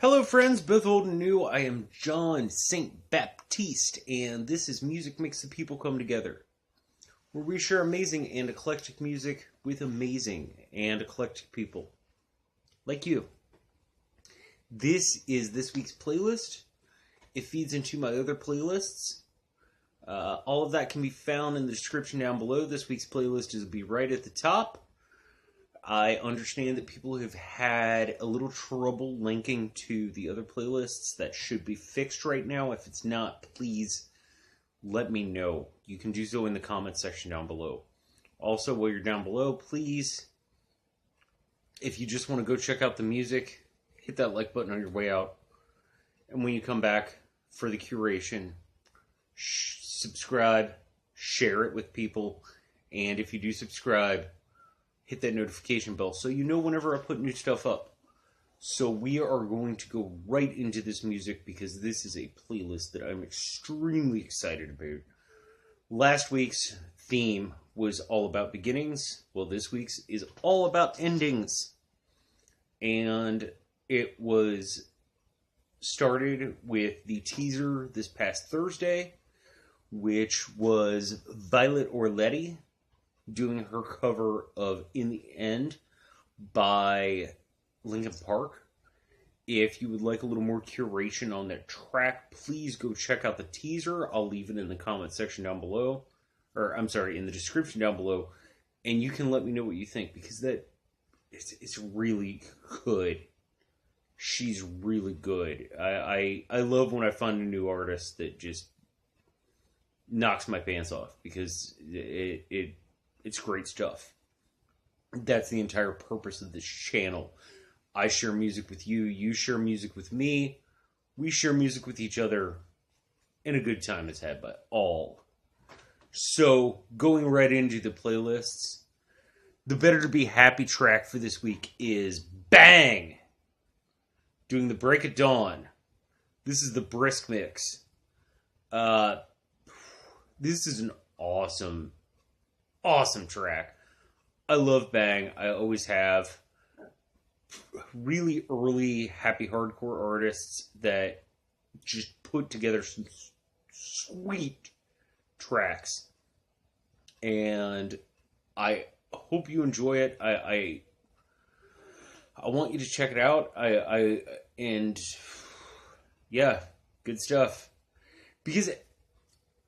Hello friends, both old and new. I am John St. Baptiste, and this is Music Makes the People Come Together, where we share amazing and eclectic music with amazing and eclectic people, like you. This is this week's playlist. It feeds into my other playlists. All of that can be found in the description down below. This week's playlist will be right at the top. I understand that people have had a little trouble linking to the other playlists. That should be fixed right now. If it's not, please let me know. You can do so in the comments section down below. Also, while you're down below, please, if you just want to go check out the music, hit that like button on your way out. And when you come back for the curation, subscribe, share it with people. And if you do subscribe, hit that notification bell so you know whenever I put new stuff up. So we are going to go right into this music because this is a playlist that I'm extremely excited about. Last week's theme was all about beginnings. Well, this week's is all about endings. And it was started with the teaser this past Thursday, which was Violet Orletti doing her cover of In the End by Linkin Park. If you would like a little more curation on that track, please go check out the teaser. I'll leave it in the comment section down below. Or, I'm sorry, in the description down below. And you can let me know what you think, because it's really good. She's really good. I love when I find a new artist that just knocks my pants off, because it's great stuff. That's the entire purpose of this channel. I share music with you. You share music with me. We share music with each other. And a good time is had by all. So, going right into the playlists, the Better to Be Happy track for this week is Bang! Doing the Break of Dawn. This is the Brisk Mix. This is an awesome track. I love Bang. I always have. Really early happy hardcore artists that just put together some sweet tracks. And I hope you enjoy it. I want you to check it out. And yeah, good stuff. Because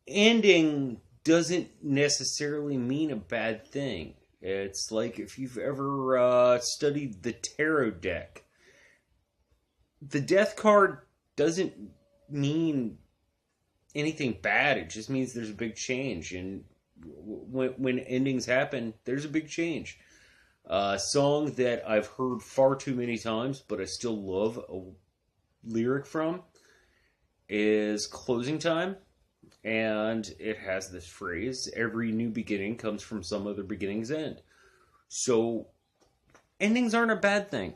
ending doesn't necessarily mean a bad thing. It's like if you've ever studied the tarot deck. The death card doesn't mean anything bad. It just means there's a big change. And when endings happen, there's a big change. A song that I've heard far too many times, but I still love a lyric from, is Closing Time. And it has this phrase, every new beginning comes from some other beginning's end. So, endings aren't a bad thing.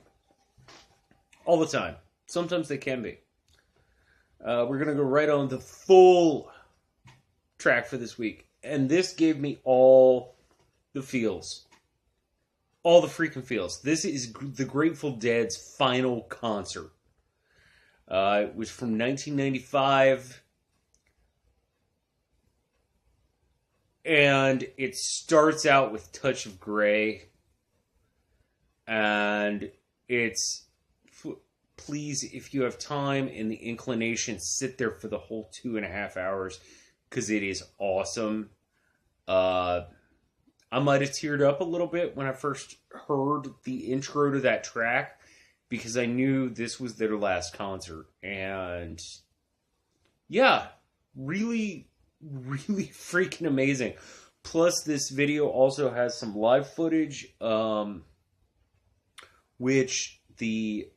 All the time. Sometimes they can be. We're going to go right on the full track for this week. And this gave me all the feels. All the freaking feels. This is the Grateful Dead's final concert. It was from 1995. And it starts out with Touch of Grey. And it's, please, if you have time and the inclination, sit there for the whole 2.5 hours. Because it is awesome. I might have teared up a little bit when I first heard the intro to that track. Because I knew this was their last concert. And yeah, really freaking amazing. Plus, this video also has some live footage, which the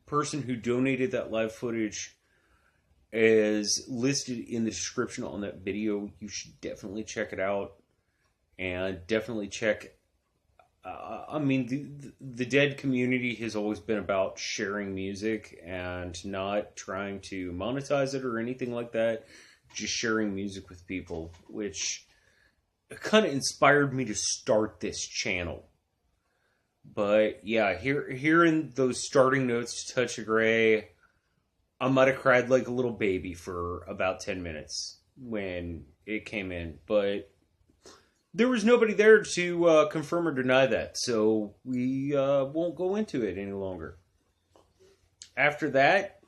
person who donated that live footage is listed in the description on that video. You should definitely check it out, and definitely check. The Dead community has always been about sharing music and not trying to monetize it or anything like that. Just sharing music with people, which kind of inspired me to start this channel. But yeah, hearing those starting notes to Touch of Grey, I might have cried like a little baby for about 10 minutes when it came in, but there was nobody there to confirm or deny that, so we won't go into it any longer. After that,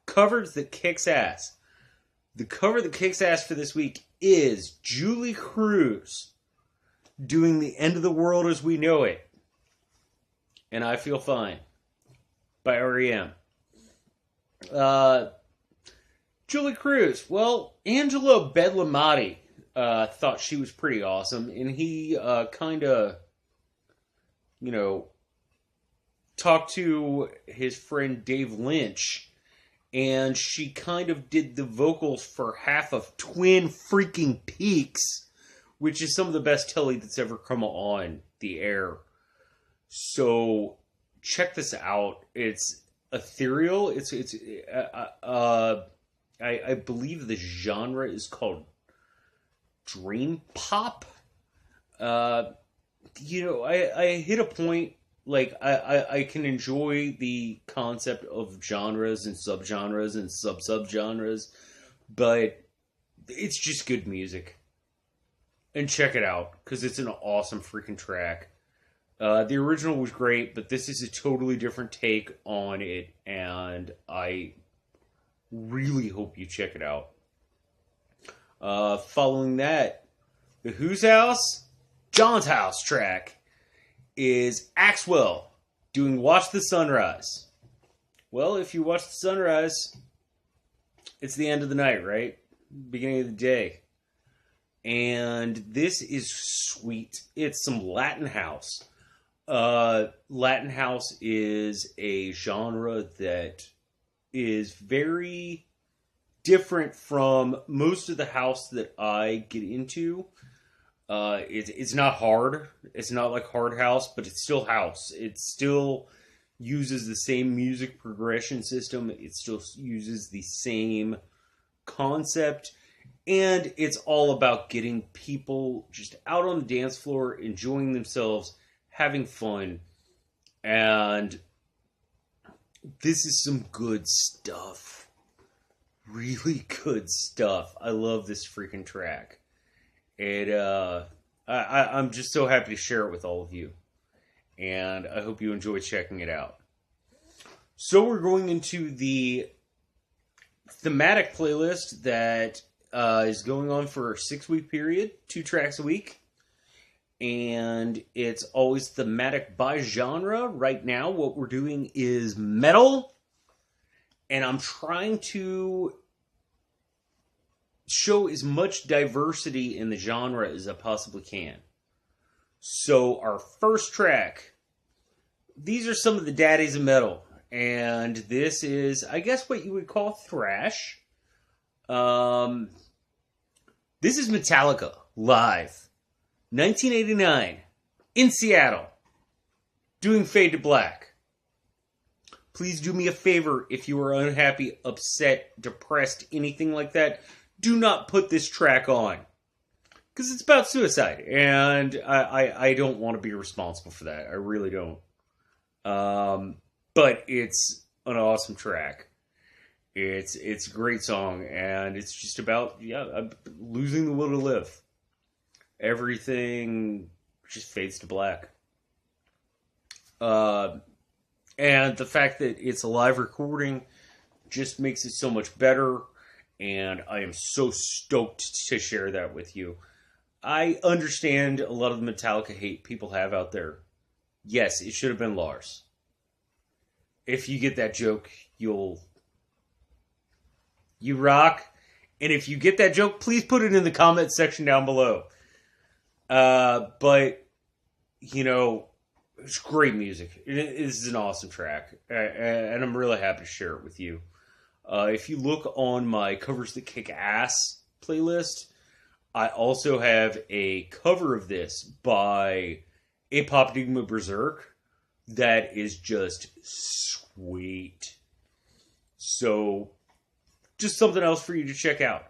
covers that kicks ass. The cover that kicks ass for this week is Julie Cruz doing The End of the World as We Know It. And I Feel Fine by REM. Julie Cruz. Well, Angelo Badalamenti thought she was pretty awesome, and he kind of, talked to his friend Dave Lynch, and she kind of did the vocals for half of Twin Freaking Peaks, which is some of the best telly that's ever come on the air. So check this out. It's ethereal. I believe the genre is called dream pop. I hit a point, like, I can enjoy the concept of genres and subgenres and sub-subgenres, but it's just good music. And check it out, because it's an awesome freaking track. The original was great, but this is a totally different take on it, and I really hope you check it out. Following that, the Who's House? John's House track is Axwell doing Watch the Sunrise. Well, if you watch the sunrise, it's the end of the night, right? Beginning of the day. And this is sweet. It's some Latin house. Latin house is a genre that is very different from most of the house that I get into. It's not hard. It's not like hard house, but it's still house. It still uses the same music progression system. It still uses the same concept. And it's all about getting people just out on the dance floor, enjoying themselves, having fun. And this is some good stuff. Really good stuff. I love this freaking track. I'm just so happy to share it with all of you. And I hope you enjoy checking it out. So we're going into the thematic playlist that is going on for a 6-week period, 2 tracks a week. And it's always thematic by genre. Right now, what we're doing is metal. And I'm trying to show as much diversity in the genre as I possibly can. So our first track, these are some of the daddies of metal. And this is, I guess, what you would call thrash. This is Metallica, live. 1989, in Seattle, doing Fade to Black. Please do me a favor if you are unhappy, upset, depressed, anything like that. Do not put this track on. Because it's about suicide. And I don't want to be responsible for that. I really don't. But it's an awesome track. It's a great song. And it's just about, losing the will to live. Everything just fades to black. And the fact that it's a live recording just makes it so much better. And I am so stoked to share that with you. I understand a lot of the Metallica hate people have out there. Yes, it should have been Lars. If you get that joke, you rock. And if you get that joke, please put it in the comment section down below. But, it's great music. This is an awesome track. And I'm really happy to share it with you. If you look on my Covers That Kick Ass playlist, I also have a cover of this by Apoptygma Berserk that is just sweet. So, just something else for you to check out.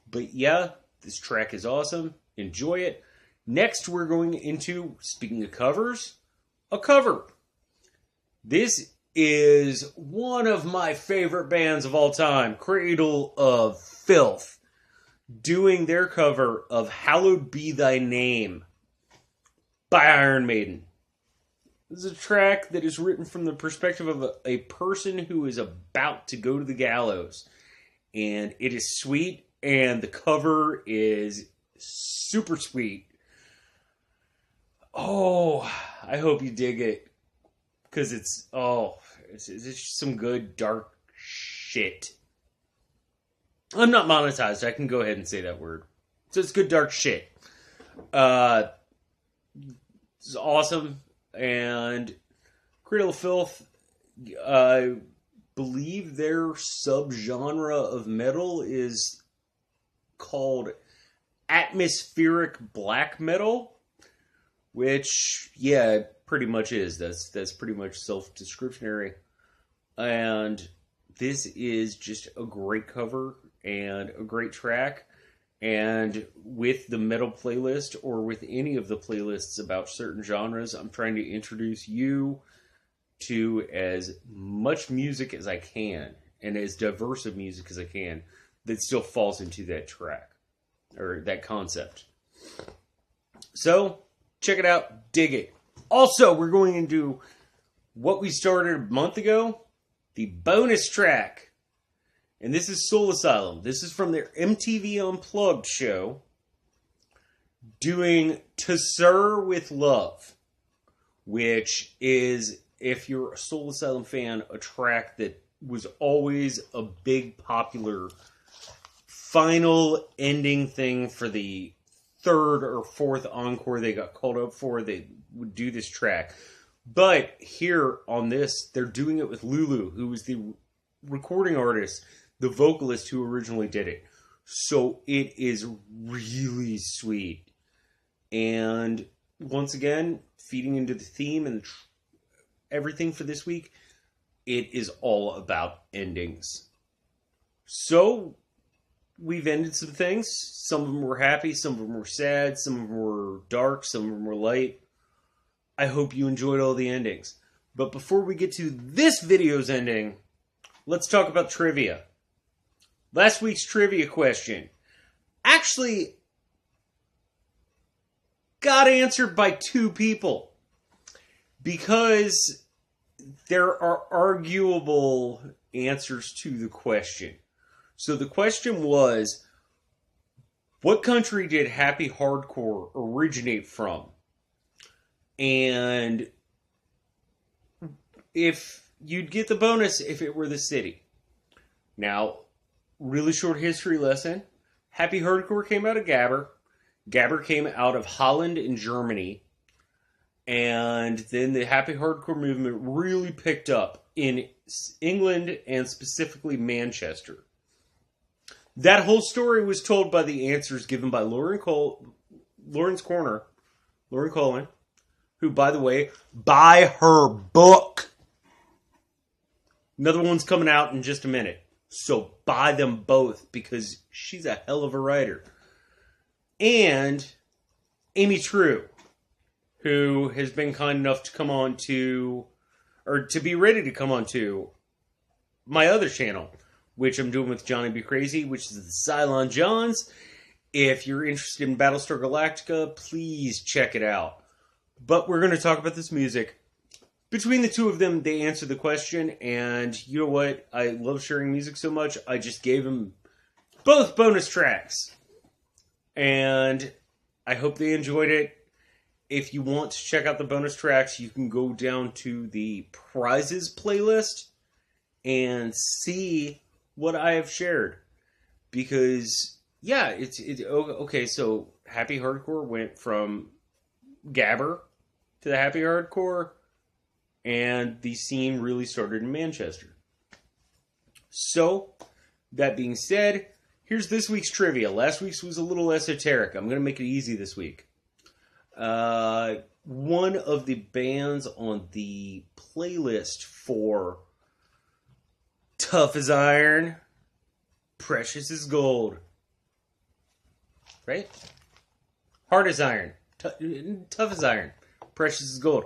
But yeah, this track is awesome. Enjoy it. Next, we're going into, speaking of covers, a cover. This is one of my favorite bands of all time, Cradle of Filth, doing their cover of Hallowed Be Thy Name by Iron Maiden. This is a track that is written from the perspective of a person who is about to go to the gallows. And it is sweet, and the cover is super sweet. Oh, I hope you dig it. Because it's just some good dark shit. I'm not monetized. I can go ahead and say that word. So it's good dark shit. It's awesome. And Cradle of Filth, I believe their subgenre of metal is called atmospheric black metal. Which, yeah, it pretty much is. That's pretty much self-descriptionary. And this is just a great cover and a great track. And with the metal playlist, or with any of the playlists about certain genres, I'm trying to introduce you to as much music as I can, and as diverse of music as I can, that still falls into that track, or that concept. So, check it out, dig it. Also, we're going into what we started a month ago, the bonus track. And this is Soul Asylum. This is from their MTV Unplugged show, doing To Sir With Love, which is, if you're a Soul Asylum fan, a track that was always a big popular final ending thing for the third or fourth encore they got called up for. They would do this track. But here on this, they're doing it with Lulu, who was the recording artist, the vocalist who originally did it. So it is really sweet. And once again, feeding into the theme and everything for this week, it is all about endings. So we've ended some things. Some of them were happy, some of them were sad, some of them were dark, some of them were light. I hope you enjoyed all the endings. But before we get to this video's ending, let's talk about trivia. Last week's trivia question actually got answered by two people, because there are arguable answers to the question. So the question was, what country did happy hardcore originate from? And if you'd get the bonus if it were the city. Now, really short history lesson. Happy hardcore came out of Gabber. Gabber came out of Holland and Germany. And then the happy hardcore movement really picked up in England and specifically Manchester. That whole story was told by the answers given by Lauren Coleman, who, by the way, buy her book. Another one's coming out in just a minute. So buy them both, because she's a hell of a writer. And Amy True, who has been kind enough to come on to, or to be ready to come on to, my other channel, which I'm doing with Johnny Be Crazy, which is the Cylon Johns. If you're interested in Battlestar Galactica, please check it out. But we're going to talk about this music. Between the two of them, they answered the question, and you know what? I love sharing music so much, I just gave them both bonus tracks. And I hope they enjoyed it. If you want to check out the bonus tracks, you can go down to the prizes playlist and see what I have shared. Because, yeah, it's okay, so Happy Hardcore went from Gabber to the Happy Hardcore, and the scene really started in Manchester. So, that being said, here's this week's trivia. Last week's was a little esoteric. I'm going to make it easy this week. One of the bands on the playlist for Tough as Iron, Precious as Gold. Right? Hard as Iron, Tough as Iron, Precious as Gold.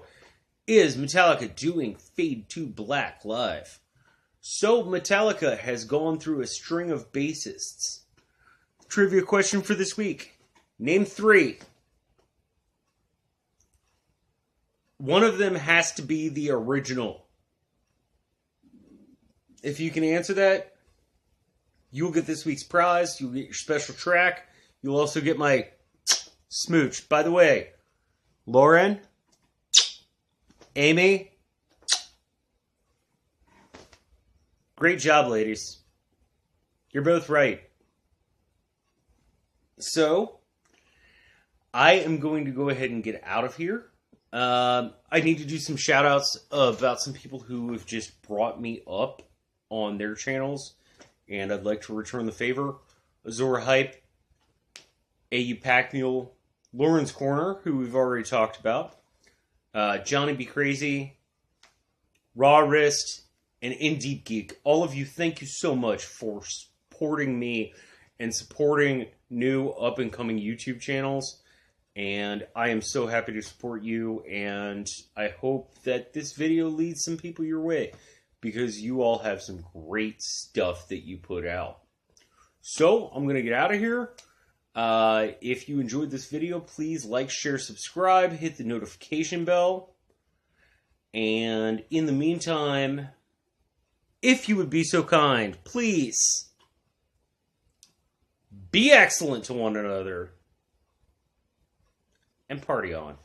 is Metallica doing Fade to Black live? So Metallica has gone through a string of bassists. Trivia question for this week. Name 3. One of them has to be the original. If you can answer that, you'll get this week's prize. You'll get your special track. You'll also get my smooch. By the way, Lauren, Amy, great job, ladies. You're both right. So, I am going to go ahead and get out of here. I need to do some shout outs about some people who have just brought me up on their channels, and I'd like to return the favor. Azora Hype, AU Pack Mule, Lauren's Corner, who we've already talked about, Johnny Be Crazy, Raw Wrist, and In Deep Geek. All of you, thank you so much for supporting me and supporting new up-and-coming YouTube channels. And I am so happy to support you, and I hope that this video leads some people your way, because you all have some great stuff that you put out. So, I'm going to get out of here. If you enjoyed this video, please like, share, subscribe, hit the notification bell. And in the meantime, if you would be so kind, please be excellent to one another and party on.